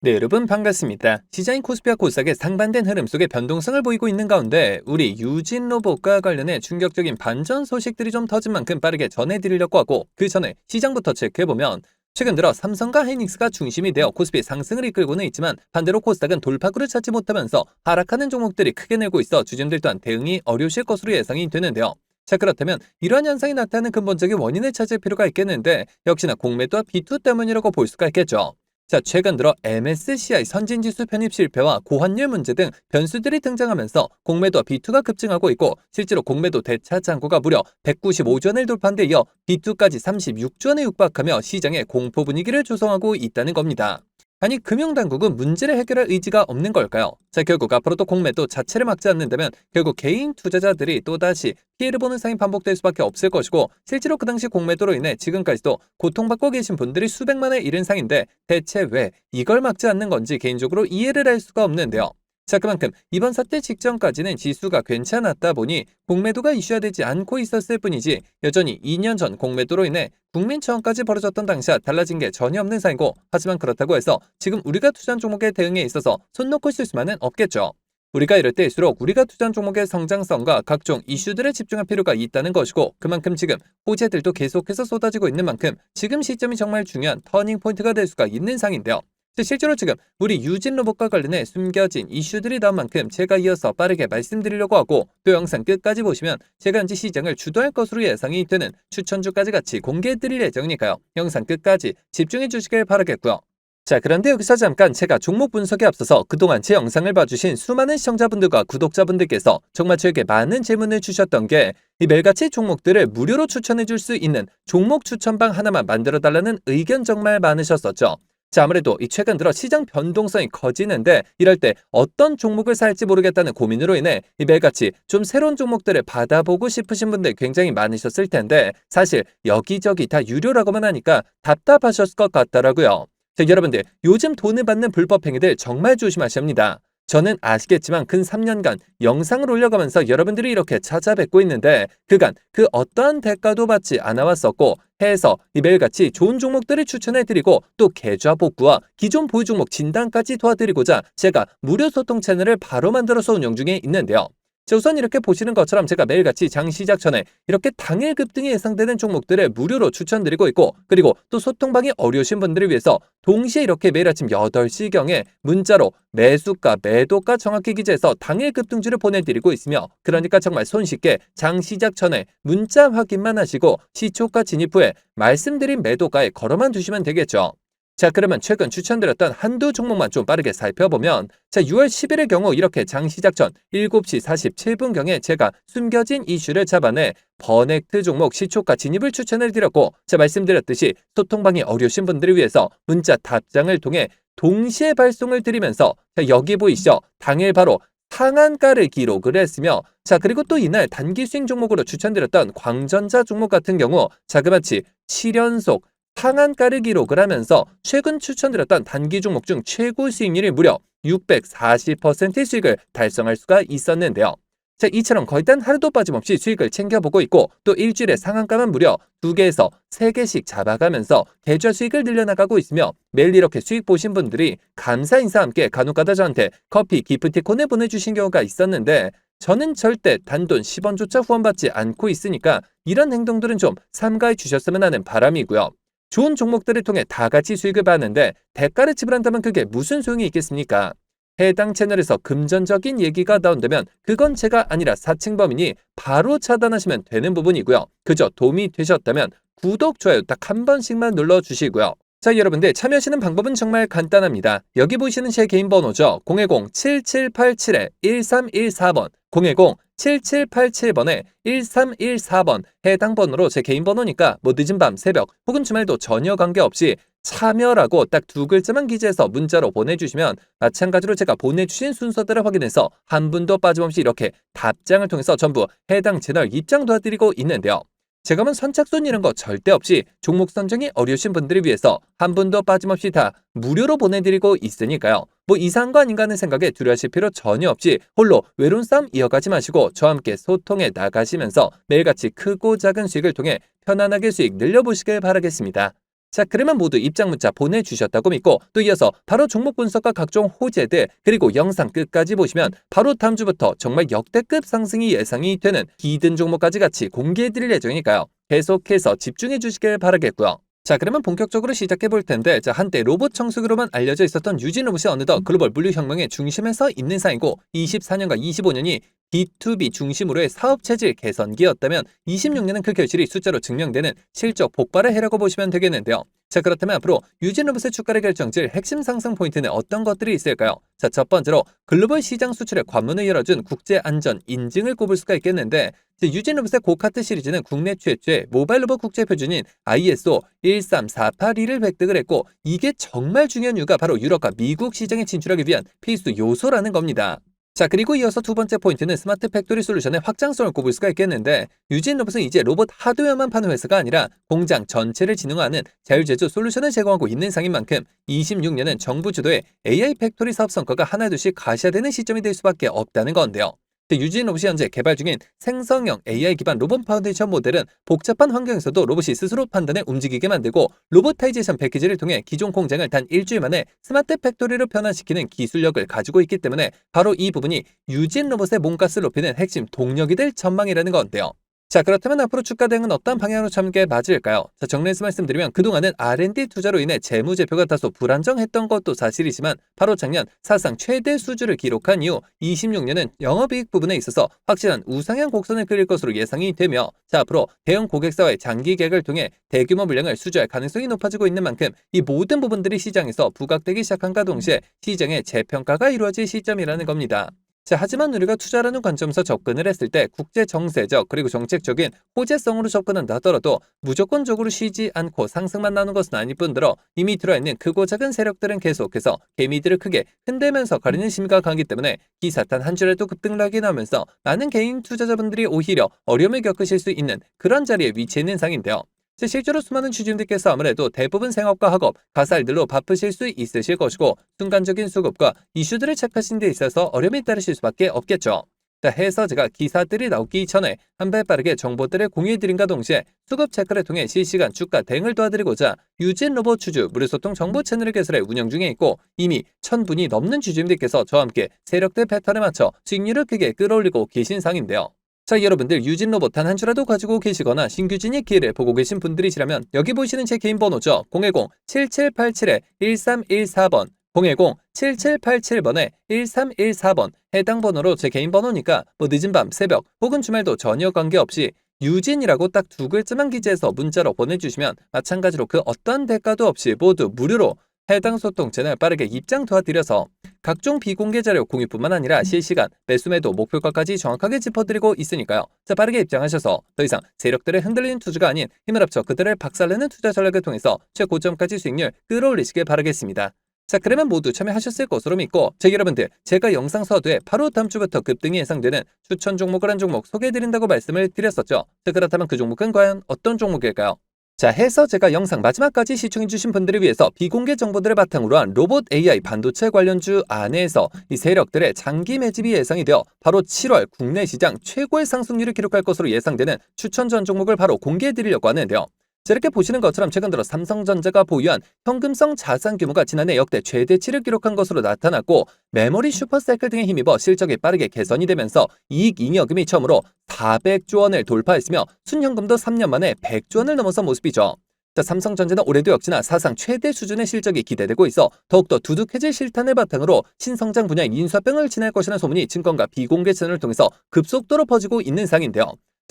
네, 여러분 반갑습니다. 시장인 코스피와 코스닥의 상반된 흐름 속에 변동성을 보이고 있는 가운데 우리 유진 로봇과 관련해 충격적인 반전 소식들이 좀 터진 만큼 빠르게 전해드리려고 하고, 그 전에 시장부터 체크해보면 최근 들어 삼성과 하이닉스가 중심이 되어 코스피 상승을 이끌고는 있지만, 반대로 코스닥은 돌파구를 찾지 못하면서 하락하는 종목들이 크게 늘고 있어 주주들 또한 대응이 어려우실 것으로 예상이 되는데요. 자, 그렇다면 이러한 현상이 나타나는 근본적인 원인을 찾을 필요가 있겠는데, 역시나 공매도와 비투 때문이라고 볼 수가 있겠죠. 자, 최근 들어 MSCI 선진지수 편입 실패와 고환율 문제 등 변수들이 등장하면서 공매도와 비투가 급증하고 있고, 실제로 공매도 대차 잔고가 무려 195조 원을 돌파한 데 이어 비투까지 36조 원에 육박하며 시장에 공포 분위기를 조성하고 있다는 겁니다. 아니, 금융당국은 문제를 해결할 의지가 없는 걸까요? 자, 결국 앞으로도 공매도 자체를 막지 않는다면 결국 개인 투자자들이 또다시 피해를 보는 상황이 반복될 수밖에 없을 것이고, 실제로 그 당시 공매도로 인해 지금까지도 고통받고 계신 분들이 수백만에 이른 상인데, 대체 왜 이걸 막지 않는 건지 개인적으로 이해를 할 수가 없는데요. 자, 그만큼 이번 사태 직전까지는 지수가 괜찮았다 보니 공매도가 이슈화되지 않고 있었을 뿐이지, 여전히 2년 전 공매도로 인해 국민청원까지 벌어졌던 당시와 달라진 게 전혀 없는 상이고, 하지만 그렇다고 해서 지금 우리가 투자한 종목의 대응에 있어서 손 놓고 있을 수만은 없겠죠. 우리가 이럴 때일수록 우리가 투자한 종목의 성장성과 각종 이슈들에 집중할 필요가 있다는 것이고, 그만큼 지금 호재들도 계속해서 쏟아지고 있는 만큼 지금 시점이 정말 중요한 터닝 포인트가 될 수가 있는 상인데요. 실제로 지금 우리 유진 로봇과 관련해 숨겨진 이슈들이 나온 만큼 제가 이어서 빠르게 말씀드리려고 하고, 또 영상 끝까지 보시면 제가 현재 시장을 주도할 것으로 예상이 되는 추천주까지 같이 공개해드릴 예정이니까요. 영상 끝까지 집중해 주시길 바라겠고요. 자, 그런데 여기서 잠깐 제가 종목 분석에 앞서서 그동안 제 영상을 봐주신 수많은 시청자분들과 구독자분들께서 정말 저에게 많은 질문을 주셨던 게, 이 매일같이 종목들을 무료로 추천해 줄 수 있는 종목 추천방 하나만 만들어 달라는 의견 정말 많으셨었죠. 자, 아무래도 이 최근 들어 시장 변동성이 커지는데, 이럴 때 어떤 종목을 살지 모르겠다는 고민으로 인해 이 매일같이 좀 새로운 종목들을 받아보고 싶으신 분들 굉장히 많으셨을 텐데, 사실 여기저기 다 유료라고만 하니까 답답하셨을 것 같더라고요. 자, 여러분들 요즘 돈을 받는 불법 행위들 정말 조심하셔야 합니다. 저는 아시겠지만 근 3년간 영상을 올려가면서 여러분들이 이렇게 찾아뵙고 있는데, 그간 그 어떠한 대가도 받지 않아 왔었고, 해서 이 매일같이 좋은 종목들을 추천해드리고, 또 계좌 복구와 기존 보유 종목 진단까지 도와드리고자 제가 무료 소통 채널을 바로 만들어서 운영 중에 있는데요. 자, 우선 이렇게 보시는 것처럼 제가 매일같이 장 시작 전에 이렇게 당일 급등이 예상되는 종목들을 무료로 추천드리고 있고, 그리고 또 소통방이 어려우신 분들을 위해서 동시에 이렇게 매일 아침 8시경에 문자로 매수가, 매도가 정확히 기재해서 당일 급등주를 보내드리고 있으며, 그러니까 정말 손쉽게 장 시작 전에 문자 확인만 하시고 시초가 진입 후에 말씀드린 매도가에 걸어만 두시면 되겠죠. 자, 그러면 최근 추천드렸던 한두 종목만 좀 빠르게 살펴보면, 자, 6월 10일의 경우 이렇게 장 시작 전 7시 47분경에 제가 숨겨진 이슈를 잡아내 버넥트 종목 시초가 진입을 추천을 드렸고, 자, 말씀드렸듯이 소통방이 어려우신 분들을 위해서 문자 답장을 통해 동시에 발송을 드리면서, 자, 여기 보이시죠? 당일 바로 상한가를 기록을 했으며, 자, 그리고 또 이날 단기 수익 종목으로 추천드렸던 광전자 종목 같은 경우 자그마치 7연속 상한가를 기록을 하면서 최근 추천드렸던 단기 종목 중 최고 수익률이 무려 640%의 수익을 달성할 수가 있었는데요. 자, 이처럼 거의 단 하루도 빠짐없이 수익을 챙겨보고 있고, 또 일주일에 상한가만 무려 2개에서 3개씩 잡아가면서 계좌 수익을 늘려나가고 있으며, 매일 이렇게 수익 보신 분들이 감사 인사와 함께 간혹가다 저한테 커피 기프티콘을 보내주신 경우가 있었는데, 저는 절대 단돈 10원조차 후원받지 않고 있으니까 이런 행동들은 좀 삼가해 주셨으면 하는 바람이고요. 좋은 종목들을 통해 다 같이 수익을 받는데 대가를 지불한다면 그게 무슨 소용이 있겠습니까? 해당 채널에서 금전적인 얘기가 나온다면 그건 제가 아니라 사칭범이니 바로 차단하시면 되는 부분이고요. 그저 도움이 되셨다면 구독, 좋아요 딱 한 번씩만 눌러주시고요. 자, 여러분들 참여하시는 방법은 정말 간단합니다. 여기 보시는 제 개인 번호죠. 010-7787-1314번 010-7787번에 1314번 해당 번호로 제 개인 번호니까 뭐 늦은 밤, 새벽 혹은 주말도 전혀 관계없이 참여라고 딱 두 글자만 기재해서 문자로 보내주시면, 마찬가지로 제가 보내주신 순서대로 확인해서 한 분도 빠짐없이 이렇게 답장을 통해서 전부 해당 채널 입장 도와드리고 있는데요. 제가 뭐 선착순 이런 거 절대 없이 종목 선정이 어려우신 분들을 위해서 한 분도 빠짐없이 다 무료로 보내드리고 있으니까요. 뭐 이상한 거 아닌가 하는 생각에 두려워하실 필요 전혀 없이 홀로 외로운 싸움 이어가지 마시고 저와 함께 소통해 나가시면서 매일같이 크고 작은 수익을 통해 편안하게 수익 늘려보시길 바라겠습니다. 자, 그러면 모두 입장 문자 보내주셨다고 믿고 또 이어서 바로 종목 분석과 각종 호재들 그리고 영상 끝까지 보시면 바로 다음 주부터 정말 역대급 상승이 예상이 되는 히든 종목까지 같이 공개해드릴 예정이니까요. 계속해서 집중해 주시길 바라겠고요. 자, 그러면 본격적으로 시작해 볼 텐데, 자, 한때 로봇 청소기로만 알려져 있었던 유진 로봇이 어느덧 글로벌 물류혁명의 중심에 서 있는 상이고 24년과 25년이 B2B 중심으로의 사업 체질 개선기였다면 26년은 그 결실이 숫자로 증명되는 실적 폭발의 해라고 보시면 되겠는데요. 자, 그렇다면 앞으로 유진 로봇의 주가를 결정질 핵심 상승 포인트는 어떤 것들이 있을까요? 자, 첫 번째로 글로벌 시장 수출의 관문을 열어준 국제 안전 인증을 꼽을 수가 있겠는데, 유진 로봇의 고카트 시리즈는 국내 최초의 모바일 로봇 국제 표준인 ISO 13482를 획득을 했고, 이게 정말 중요한 이유가 바로 유럽과 미국 시장에 진출하기 위한 필수 요소라는 겁니다. 자, 그리고 이어서 두 번째 포인트는 스마트 팩토리 솔루션의 확장성을 꼽을 수가 있겠는데, 유진 로봇은 이제 로봇 하드웨어만 파는 회사가 아니라 공장 전체를 지능화하는 자율제조 솔루션을 제공하고 있는 상인 만큼 26년은 정부 주도의 AI 팩토리 사업 성과가 하나둘씩 가시화되는 시점이 될 수밖에 없다는 건데요. 유진 로봇이 현재 개발 중인 생성형 AI 기반 로봇 파운데이션 모델은 복잡한 환경에서도 로봇이 스스로 판단해 움직이게 만들고 로보타이제이션 패키지를 통해 기존 공장을 단 일주일 만에 스마트 팩토리로 변환시키는 기술력을 가지고 있기 때문에 바로 이 부분이 유진 로봇의 몸값을 높이는 핵심 동력이 될 전망이라는 건데요. 자, 그렇다면 앞으로 주가 대응은 어떤 방향으로 참게 맞을까요? 자, 정리해서 말씀드리면 그동안은 R&D 투자로 인해 재무제표가 다소 불안정했던 것도 사실이지만 바로 작년 사상 최대 수주를 기록한 이후 26년은 영업이익 부분에 있어서 확실한 우상향 곡선을 그릴 것으로 예상이 되며, 자, 앞으로 대형 고객사와의 장기 계약을 통해 대규모 물량을 수주할 가능성이 높아지고 있는 만큼 이 모든 부분들이 시장에서 부각되기 시작한과 동시에 시장의 재평가가 이루어질 시점이라는 겁니다. 자, 하지만 우리가 투자라는 관점에서 접근을 했을 때 국제 정세적 그리고 정책적인 호재성으로 접근한다 하더라도 무조건적으로 쉬지 않고 상승만 나오는 것은 아닐 뿐더러 이미 들어있는 크고 작은 세력들은 계속해서 개미들을 크게 흔들면서 가리는 심리가 강하기 때문에 기사 단 한 주라도 급등락이 나오면서 많은 개인 투자자분들이 오히려 어려움을 겪으실 수 있는 그런 자리에 위치해 있는 상인데요. 실제로 수많은 주주님들께서 아무래도 대부분 생업과 학업, 가사일들로 바쁘실 수 있으실 것이고 순간적인 수급과 이슈들을 체크하신 데 있어서 어려움이 따르실 수밖에 없겠죠. 해서 제가 기사들이 나오기 전에 한 발 빠르게 정보들을 공유해드린과 동시에 수급 체크를 통해 실시간 주가 대응을 도와드리고자 유진 로봇 주주 무료소통 정보 채널을 개설해 운영 중에 있고 이미 1000분이 넘는 주주님들께서 저와 함께 세력들 패턴에 맞춰 수익률을 크게 끌어올리고 계신 상인데요. 자, 여러분들 유진 로봇 단 한 주라도 가지고 계시거나 신규 진입 기회를 보고 계신 분들이시라면 여기 보시는 제 개인 번호죠. 010-7787-1314번 010-7787번에 1314번 해당 번호로 제 개인 번호니까 뭐 늦은 밤, 새벽 혹은 주말도 전혀 관계없이 유진이라고 딱 두 글자만 기재해서 문자로 보내주시면 마찬가지로 그 어떤 대가도 없이 모두 무료로 해당 소통 채널 빠르게 입장 도와드려서 각종 비공개 자료 공유뿐만 아니라 실시간 매수매도 목표가까지 정확하게 짚어드리고 있으니까요. 자, 빠르게 입장하셔서 더 이상 세력들의 흔들리는 투자가 아닌 힘을 합쳐 그들을 박살내는 투자 전략을 통해서 최고점까지 수익률 끌어올리시길 바라겠습니다. 자, 그러면 모두 참여하셨을 것으로 믿고 여러분들 제가 영상 서두에 바로 다음 주부터 급등이 예상되는 추천 종목을 한 종목 소개해드린다고 말씀을 드렸었죠. 자, 그렇다면 그 종목은 과연 어떤 종목일까요? 자, 해서 제가 영상 마지막까지 시청해주신 분들을 위해서 비공개 정보들을 바탕으로 한 로봇 AI 반도체 관련주 안에서 이 세력들의 장기 매집이 예상이 되어 바로 7월 국내 시장 최고의 상승률을 기록할 것으로 예상되는 추천 전 종목을 바로 공개해드리려고 하는데요. 이렇게 보시는 것처럼 최근 들어 삼성전자가 보유한 현금성 자산 규모가 지난해 역대 최대치를 기록한 것으로 나타났고 메모리 슈퍼사이클 등에 힘입어 실적이 빠르게 개선이 되면서 이익 잉여금이 처음으로 400조 원을 돌파했으며 순현금도 3년 만에 100조 원을 넘어선 모습이죠. 자, 삼성전자는 올해도 역시나 사상 최대 수준의 실적이 기대되고 있어 더욱더 두둑해질 실탄을 바탕으로 신성장 분야의 인수합병을 진행할 것이라는 소문이 증권가 비공개 채널을 통해서 급속도로 퍼지고 있는 상인데요.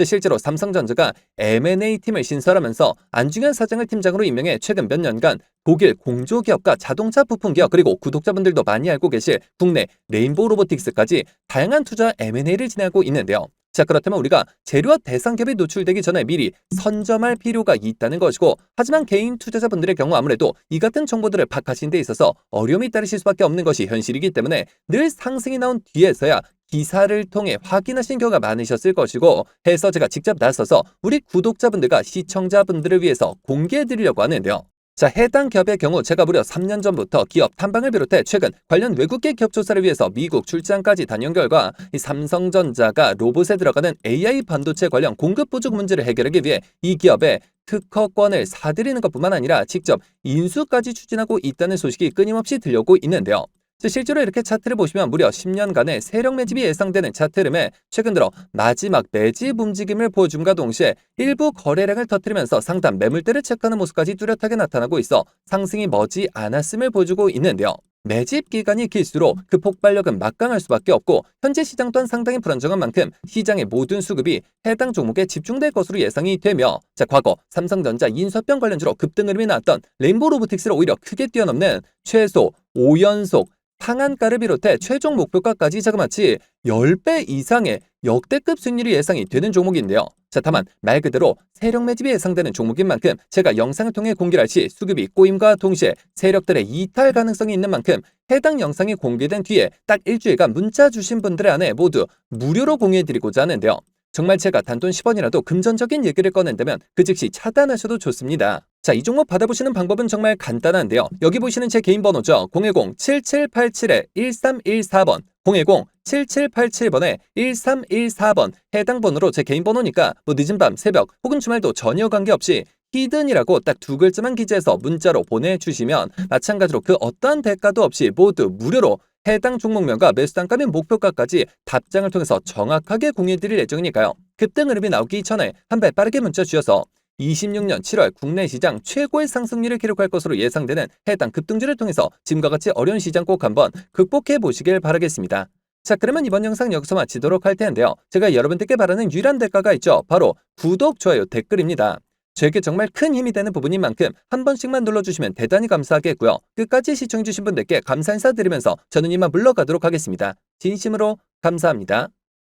실제로 삼성전자가 M&A 팀을 신설하면서 안중현 사장을 팀장으로 임명해 최근 몇 년간 독일 공조기업과 자동차 부품기업 그리고 구독자분들도 많이 알고 계실 국내 레인보우 로보틱스까지 다양한 투자 M&A를 진행하고 있는데요. 자, 그렇다면 우리가 재료와 대상 기업이 노출되기 전에 미리 선점할 필요가 있다는 것이고, 하지만 개인 투자자분들의 경우 아무래도 이 같은 정보들을 파악하시는 데 있어서 어려움이 따르실 수밖에 없는 것이 현실이기 때문에 늘 상승이 나온 뒤에서야 기사를 통해 확인하신 경우가 많으셨을 것이고 해서 제가 직접 나서서 우리 구독자분들과 시청자분들을 위해서 공개해드리려고 하는데요. 자, 해당 기업의 경우 제가 무려 3년 전부터 기업 탐방을 비롯해 최근 관련 외국계 기업 조사를 위해서 미국 출장까지 다녀온 결과 이 삼성전자가 로봇에 들어가는 AI 반도체 관련 공급 부족 문제를 해결하기 위해 이 기업에 특허권을 사들이는 것뿐만 아니라 직접 인수까지 추진하고 있다는 소식이 끊임없이 들려오고 있는데요. 실제로 이렇게 차트를 보시면 무려 10년간의 세력 매집이 예상되는 차트 흐름에 최근 들어 마지막 매집 움직임을 보여줌과 동시에 일부 거래량을 터뜨리면서 상단 매물대를 체크하는 모습까지 뚜렷하게 나타나고 있어 상승이 머지 않았음을 보여주고 있는데요. 매집 기간이 길수록 그 폭발력은 막강할 수밖에 없고 현재 시장 또한 상당히 불안정한 만큼 시장의 모든 수급이 해당 종목에 집중될 것으로 예상이 되며 과거 삼성전자 인수합병 관련주로 급등 흐름이 나왔던 레인보우 로보틱스를 오히려 크게 뛰어넘는 최소 5연속 상한가를 비롯해 최종 목표가까지 자그마치 10배 이상의 역대급 수익률이 예상이 되는 종목인데요. 다만 말 그대로 세력 매집이 예상되는 종목인 만큼 제가 영상을 통해 공개를 할 시 수급이 꼬임과 동시에 세력들의 이탈 가능성이 있는 만큼 해당 영상이 공개된 뒤에 딱 일주일간 문자 주신 분들의 안에 모두 무료로 공유해드리고자 하는데요. 정말 제가 단돈 10원이라도 금전적인 얘기를 꺼낸다면 그 즉시 차단하셔도 좋습니다. 이 종목 받아보시는 방법은 정말 간단한데요. 여기 보시는 제 개인 번호죠. 010-7787-1314번 010-7787번에 1314번 해당 번호로 제 개인 번호니까 늦은 밤, 새벽 혹은 주말도 전혀 관계없이 히든이라고 딱 두 글자만 기재해서 문자로 보내주시면 마찬가지로 그 어떠한 대가도 없이 모두 무료로 해당 종목명과 매수단가 및 목표가까지 답장을 통해서 정확하게 공유해드릴 예정이니까요. 급등 흐름이 나오기 전에 한 발 빠르게 문자 주셔서 26년 7월 국내 시장 최고의 상승률을 기록할 것으로 예상되는 해당 급등주를 통해서 지금과 같이 어려운 시장 꼭 한번 극복해 보시길 바라겠습니다. 그러면 이번 영상 여기서 마치도록 할 텐데요. 제가 여러분들께 바라는 유일한 대가가 있죠. 바로 구독, 좋아요, 댓글입니다. 저에게 정말 큰 힘이 되는 부분인 만큼 한 번씩만 눌러주시면 대단히 감사하겠고요. 끝까지 시청해주신 분들께 감사 인사드리면서 저는 이만 물러가도록 하겠습니다. 진심으로 감사합니다.